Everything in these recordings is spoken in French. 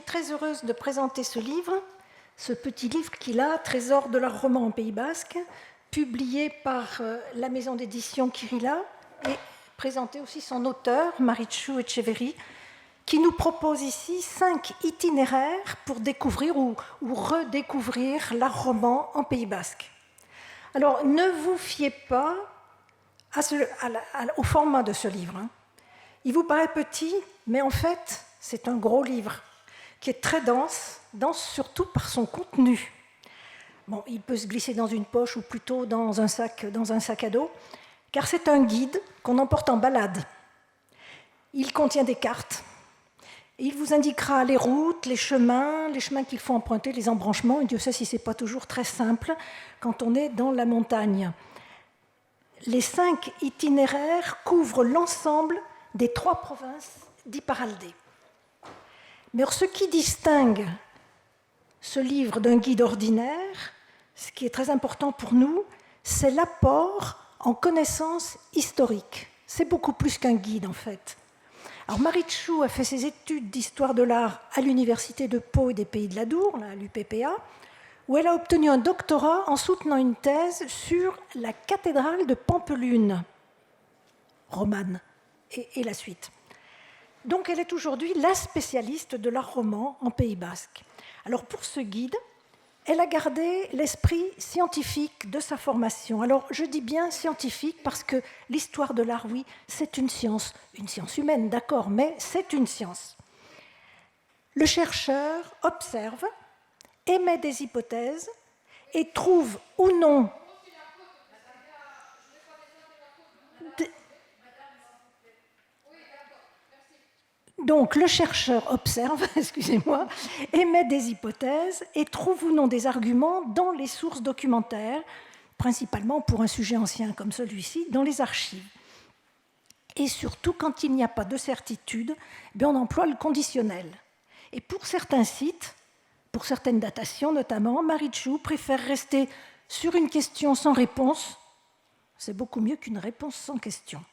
Très heureuse de présenter ce livre, ce petit livre qu'il a, Trésor de l'art roman en Pays basque, publié par la maison d'édition Kirilla et présenté aussi son auteur, Maritxu Etcheverry, qui nous propose ici 5 itinéraires pour découvrir ou redécouvrir l'art roman en Pays basque. Alors, ne vous fiez pas au format de ce livre. Il vous paraît petit, mais en fait, c'est un gros livre qui est très dense surtout par son contenu. Bon, il peut se glisser dans une poche ou plutôt dans un sac à dos, car c'est un guide qu'on emporte en balade. Il contient des cartes. Il vous indiquera les routes, les chemins qu'il faut emprunter, les embranchements. Et Dieu sait si ce n'est pas toujours très simple quand on est dans la montagne. Les 5 itinéraires couvrent l'ensemble des 3 provinces d'Iparraldé. Mais alors, ce qui distingue ce livre d'un guide ordinaire, ce qui est très important pour nous, c'est l'apport en connaissances historiques. C'est beaucoup plus qu'un guide, en fait. Alors, Maritxu a fait ses études d'histoire de l'art à l'université de Pau et des Pays de l'Adour, à l'UPPA, où elle a obtenu un doctorat en soutenant une thèse sur la cathédrale de Pampelune, romane, et la suite. Donc, elle est aujourd'hui la spécialiste de l'art roman en Pays basque. Alors, pour ce guide, elle a gardé l'esprit scientifique de sa formation. Alors, je dis bien scientifique parce que l'histoire de l'art, oui, c'est une science humaine, d'accord, mais c'est une science. Le chercheur observe, émet des hypothèses et trouve ou non Donc, le chercheur observe, excusez-moi, émet des hypothèses et trouve ou non des arguments dans les sources documentaires, principalement pour un sujet ancien comme celui-ci, dans les archives. Et surtout, quand il n'y a pas de certitude, on emploie le conditionnel. Et pour certains sites, pour certaines datations notamment, Maritxu préfère rester sur une question sans réponse. C'est beaucoup mieux qu'une réponse sans question.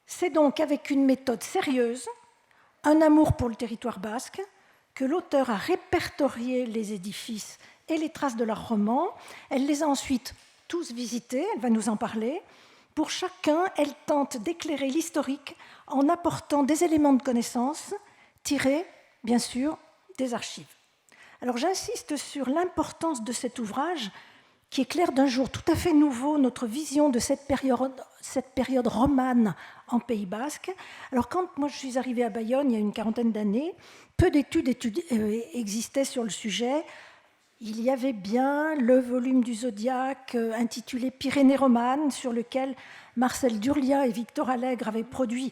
C'est donc avec une méthode sérieuse, un amour pour le territoire basque, que l'auteur a répertorié les édifices et les traces de l'art roman. Elle les a ensuite tous visités, elle va nous en parler. Pour chacun, elle tente d'éclairer l'historique en apportant des éléments de connaissance tirés, bien sûr, des archives. Alors j'insiste sur l'importance de cet ouvrage qui éclaire d'un jour tout à fait nouveau notre vision de cette période romane en Pays basque. Alors quand moi je suis arrivée à Bayonne il y a une 40aine d'années, peu d'études existaient sur le sujet. Il y avait bien le volume du Zodiaque intitulé Pyrénées romanes, sur lequel Marcel Durlia et Victor Allègre avaient produit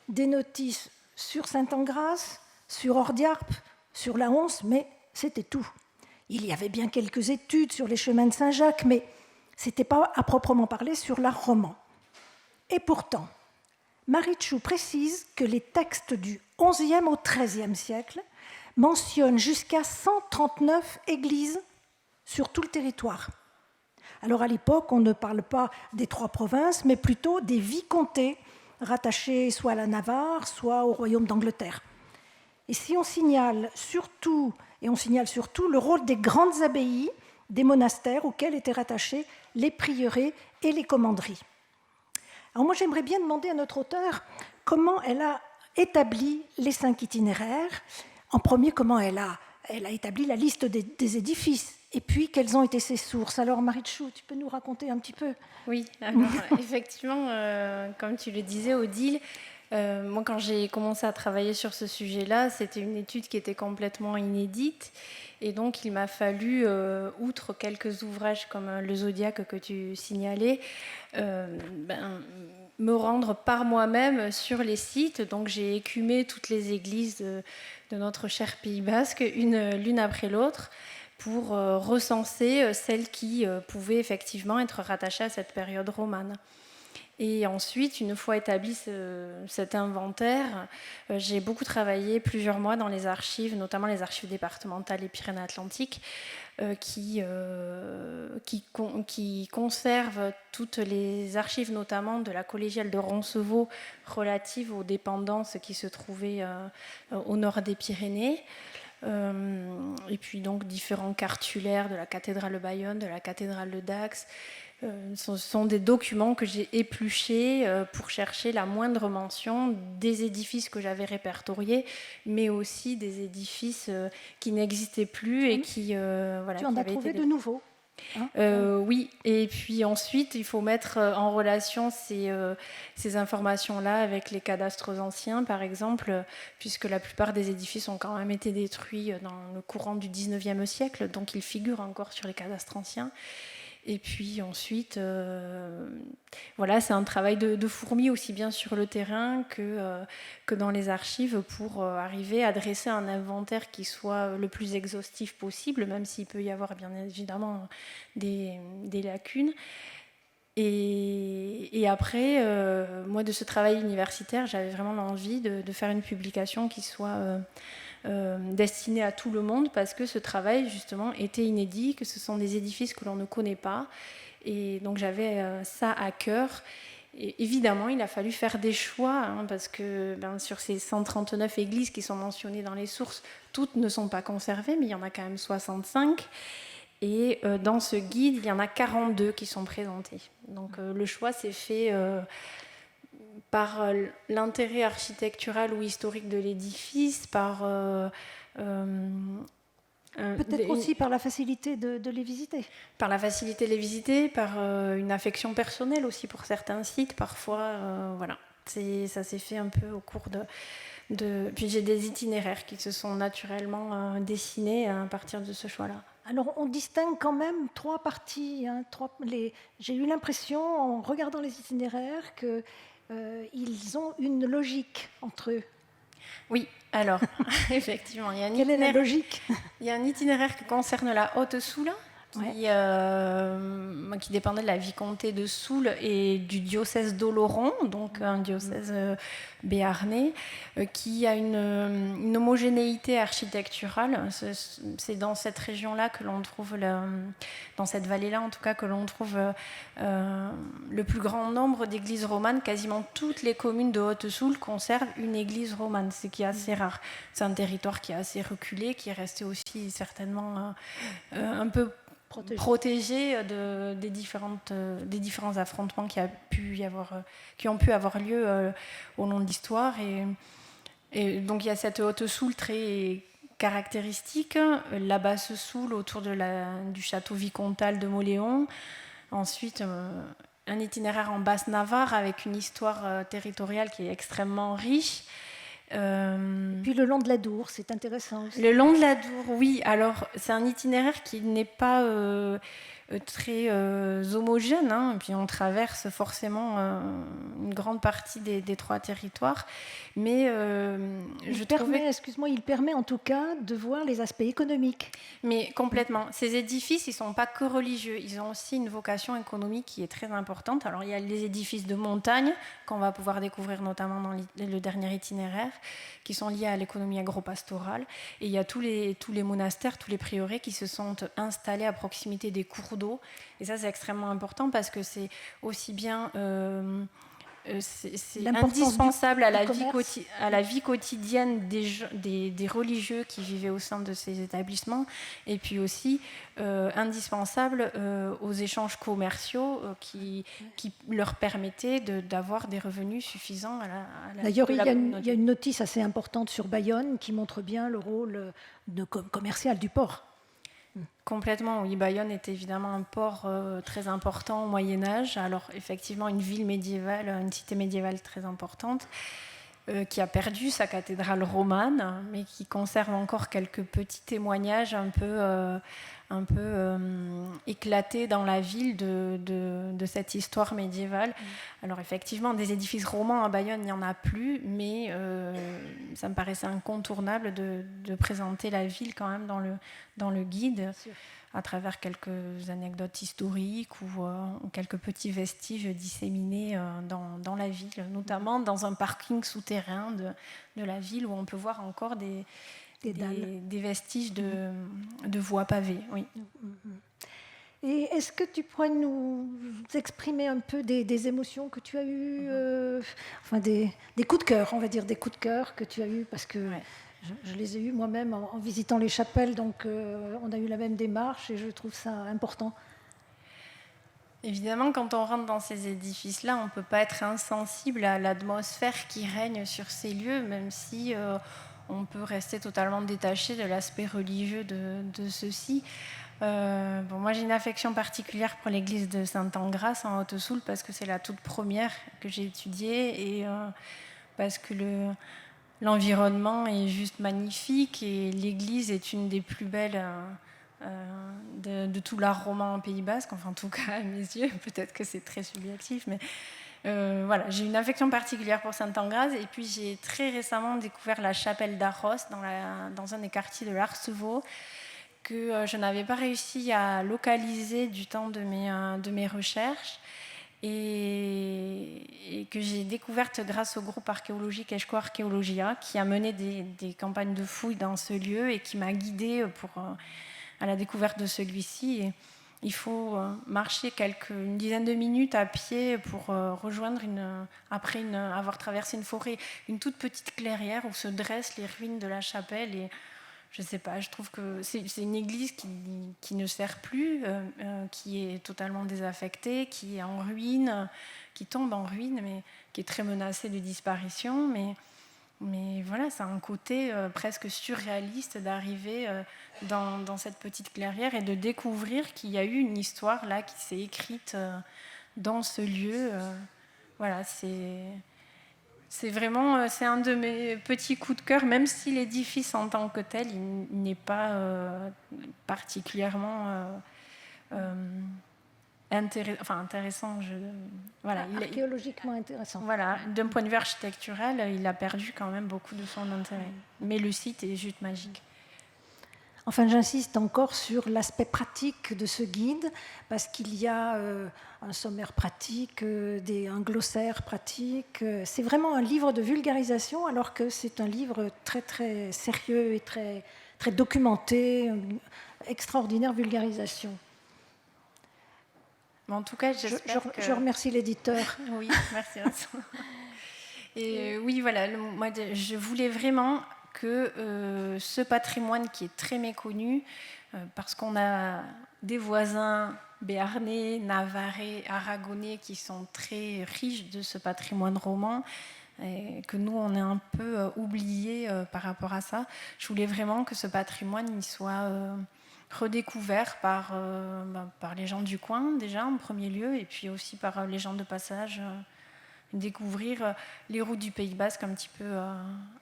des notices sur Saint-Engrâce, sur Ordiarp, sur la Honse, mais c'était tout. Il y avait bien quelques études sur les chemins de Saint-Jacques, mais ce n'était pas à proprement parler sur l'art roman. Et pourtant, Maritxu précise que les textes du XIe au XIIIe siècle mentionnent jusqu'à 139 églises sur tout le territoire. Alors à l'époque, on ne parle pas des 3 provinces, mais plutôt des vicomtés rattachés soit à la Navarre, soit au royaume d'Angleterre. Et si on signale surtout le rôle des grandes abbayes, des monastères auxquels étaient rattachés les prieurés et les commanderies. Alors moi, j'aimerais bien demander à notre auteure comment elle a établi les 5 itinéraires. En premier, comment elle a établi la liste des édifices, et puis quelles ont été ses sources. Alors Maritxu, tu peux nous raconter un petit peu? Oui, alors, effectivement, comme tu le disais, Odile, moi, quand j'ai commencé à travailler sur ce sujet-là, c'était une étude qui était complètement inédite. Et donc, il m'a fallu, outre quelques ouvrages comme le Zodiaque que tu signalais, me rendre par moi-même sur les sites. Donc, j'ai écumé toutes les églises de notre cher Pays basque, l'une après l'autre. pour recenser celles qui pouvaient effectivement être rattachées à cette période romane. Et ensuite, une fois établi cet inventaire, j'ai beaucoup travaillé plusieurs mois dans les archives, notamment les archives départementales des Pyrénées-Atlantiques, qui conservent toutes les archives, notamment de la collégiale de Roncevaux, relatives aux dépendances qui se trouvaient au nord des Pyrénées. Et puis donc différents cartulaires de la cathédrale de Bayonne, de la cathédrale de Dax. Ce sont des documents que j'ai épluchés pour chercher la moindre mention des édifices que j'avais répertoriés, mais aussi des édifices qui n'existaient plus et qui voilà. Tu en as trouvé de nouveaux, hein? Oui, et puis ensuite, il faut mettre en relation ces informations-là avec les cadastres anciens, par exemple, puisque la plupart des édifices ont quand même été détruits dans le courant du 19e siècle, donc ils figurent encore sur les cadastres anciens. Et puis ensuite, voilà, c'est un travail de fourmi aussi bien sur le terrain que dans les archives pour arriver à dresser un inventaire qui soit le plus exhaustif possible, même s'il peut y avoir bien évidemment des lacunes. Et après, moi, de ce travail universitaire, j'avais vraiment l'envie de faire une publication qui soit destinée à tout le monde, parce que ce travail, justement, était inédit, que ce sont des édifices que l'on ne connaît pas. Et donc, j'avais ça à cœur. Et évidemment, il a fallu faire des choix, hein, parce que sur ces 139 églises qui sont mentionnées dans les sources, toutes ne sont pas conservées, mais il y en a quand même 65. Et dans ce guide, il y en a 42 qui sont présentés. Donc le choix s'est fait par l'intérêt architectural ou historique de l'édifice, par... peut-être aussi par la facilité de les visiter. Par la facilité de les visiter, par une affection personnelle aussi pour certains sites. Parfois, voilà, ça s'est fait un peu au cours de... Puis j'ai des itinéraires qui se sont naturellement dessinés à partir de ce choix-là. Alors, on distingue quand même trois parties. Hein, j'ai eu l'impression, en regardant les itinéraires, qu'ils ont une logique entre eux. Oui, alors, effectivement, il y a Quelle est la logique? Il y a un itinéraire qui concerne la Haute-Soule, qui dépendait de la vicomté de Soule et du diocèse d'Oloron, donc un diocèse béarnais, qui a une homogénéité architecturale. C'est dans cette région-là que l'on trouve, dans cette vallée-là en tout cas, que l'on trouve le plus grand nombre d'églises romanes. Quasiment toutes les communes de Haute-Soule conservent une église romane, ce qui est assez rare. C'est un territoire qui est assez reculé, qui est resté aussi certainement un peu protégé des différents affrontements qui ont pu avoir lieu au long de l'histoire. Et donc il y a cette Haute-Soule très caractéristique, la Basse-Soule autour du château vicomtal de Mauléon. Ensuite, un itinéraire en Basse-Navarre avec une histoire territoriale qui est extrêmement riche. Puis le long de la Dour, c'est intéressant aussi. Le long de la Dour, oui. Alors, c'est un itinéraire qui n'est pas très homogène, hein. Et puis on traverse forcément une grande partie des trois territoires. Mais il permet en tout cas de voir les aspects économiques. Mais complètement. Ces édifices, ils ne sont pas que religieux. Ils ont aussi une vocation économique qui est très importante. Alors, il y a les édifices de montagne, qu'on va pouvoir découvrir notamment dans le dernier itinéraire, qui sont liés à l'économie agro-pastorale. Et il y a tous les monastères, tous les prieurés qui se sont installés à proximité des cours d'eau. Et ça, c'est extrêmement important parce que c'est aussi bien... c'est indispensable à la vie quotidienne des religieux qui vivaient au sein de ces établissements, et puis aussi indispensable aux échanges commerciaux qui leur permettaient d'avoir des revenus suffisants à la D'ailleurs, il y a une notice assez importante sur Bayonne qui montre bien le rôle commercial du port. Complètement, oui. Bayonne est évidemment un port très important au Moyen-Âge. Alors, effectivement, une ville médiévale, une cité médiévale très importante, qui a perdu sa cathédrale romane, mais qui conserve encore quelques petits témoignages un peu un peu éclatée dans la ville de cette histoire médiévale. Alors effectivement, des édifices romans à Bayonne, il n'y en a plus, mais ça me paraissait incontournable de présenter la ville quand même dans le guide, à travers quelques anecdotes historiques ou quelques petits vestiges disséminés dans la ville, notamment dans un parking souterrain de la ville où on peut voir encore des vestiges de voies pavées. Oui. Et est-ce que tu pourrais nous exprimer un peu des émotions que tu as eues, enfin des coups de cœur, on va dire, des coups de cœur que tu as eus, parce que je les ai eus moi-même en visitant les chapelles, donc on a eu la même démarche et je trouve ça important. Évidemment, quand on rentre dans ces édifices-là, on ne peut pas être insensible à l'atmosphère qui règne sur ces lieux, même si on peut rester totalement détaché de l'aspect religieux de ceux-ci. Moi, j'ai une affection particulière pour l'église de Sainte-Engrâce en Haute-Soule parce que c'est la toute première que j'ai étudiée et parce que l'environnement est juste magnifique et l'église est une des plus belles de tout l'art roman en Pays Basque, enfin en tout cas à mes yeux, peut-être que c'est très subjectif, mais voilà, j'ai une affection particulière pour Sainte-Engrâce et puis j'ai très récemment découvert la chapelle d'Arros dans un des quartiers de l'Arceveau que je n'avais pas réussi à localiser du temps de mes recherches et que j'ai découverte grâce au groupe archéologique Eshko Archeologia qui a mené des campagnes de fouilles dans ce lieu et qui m'a guidée à la découverte de celui-ci. Et il faut marcher une dizaine de minutes à pied pour rejoindre, après avoir traversé une forêt, une toute petite clairière où se dressent les ruines de la chapelle. Et je ne sais pas, je trouve que c'est une église qui ne sert plus, qui est totalement désaffectée, qui est en ruine, qui tombe en ruine, mais qui est très menacée de disparition. Mais voilà, ça a un côté presque surréaliste d'arriver dans cette petite clairière et de découvrir qu'il y a eu une histoire là qui s'est écrite dans ce lieu. Voilà, c'est vraiment un de mes petits coups de cœur, même si l'édifice en tant que tel, il n'est pas particulièrement intéressant. Voilà, archéologiquement intéressant. Voilà, d'un point de vue architectural, il a perdu quand même beaucoup de son intérêt. Mais le site est juste magique. Enfin, j'insiste encore sur l'aspect pratique de ce guide, parce qu'il y a un sommaire pratique, un glossaire pratique. C'est vraiment un livre de vulgarisation, alors que c'est un livre très, très sérieux et très, très documenté, extraordinaire vulgarisation. Mais en tout cas, je remercie l'éditeur. Oui, merci. Et oui, voilà, moi, je voulais vraiment que ce patrimoine qui est très méconnu, parce qu'on a des voisins béarnais, navarrais, aragonais qui sont très riches de ce patrimoine roman, et que nous, on est un peu oubliés par rapport à ça. Je voulais vraiment que ce patrimoine il soit redécouvert par les gens du coin, déjà, en premier lieu, et puis aussi par les gens de passage, découvrir les routes du Pays Basque un petit peu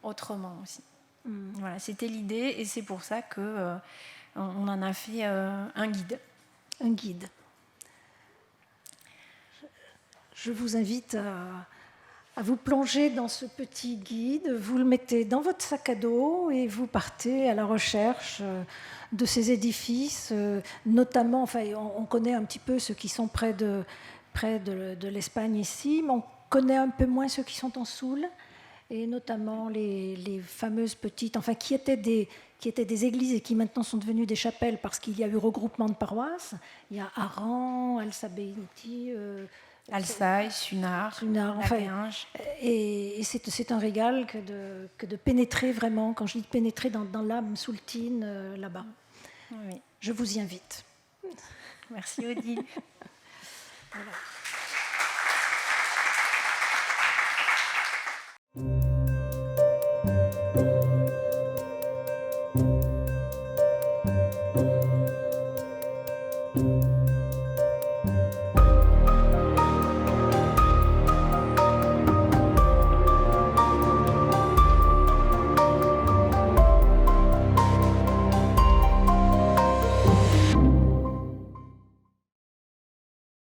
autrement aussi. Voilà, c'était l'idée et c'est pour ça qu'on en a fait un guide. Un guide. Je vous invite à vous plonger dans ce petit guide. Vous le mettez dans votre sac à dos et vous partez à la recherche de ces édifices, notamment, enfin, on connaît un petit peu ceux qui sont près de l'Espagne ici, mais on connaît un peu moins ceux qui sont en Soule, et notamment les fameuses petites, enfin qui étaient des églises et qui maintenant sont devenues des chapelles parce qu'il y a eu regroupement de paroisses. Il y a Aran, Alsabéiti, Alsaï, Sunar, enfin, et c'est un régal que de pénétrer vraiment, quand je dis pénétrer dans l'âme soultine là-bas. Oui. Je vous y invite. Merci Odile. Voilà.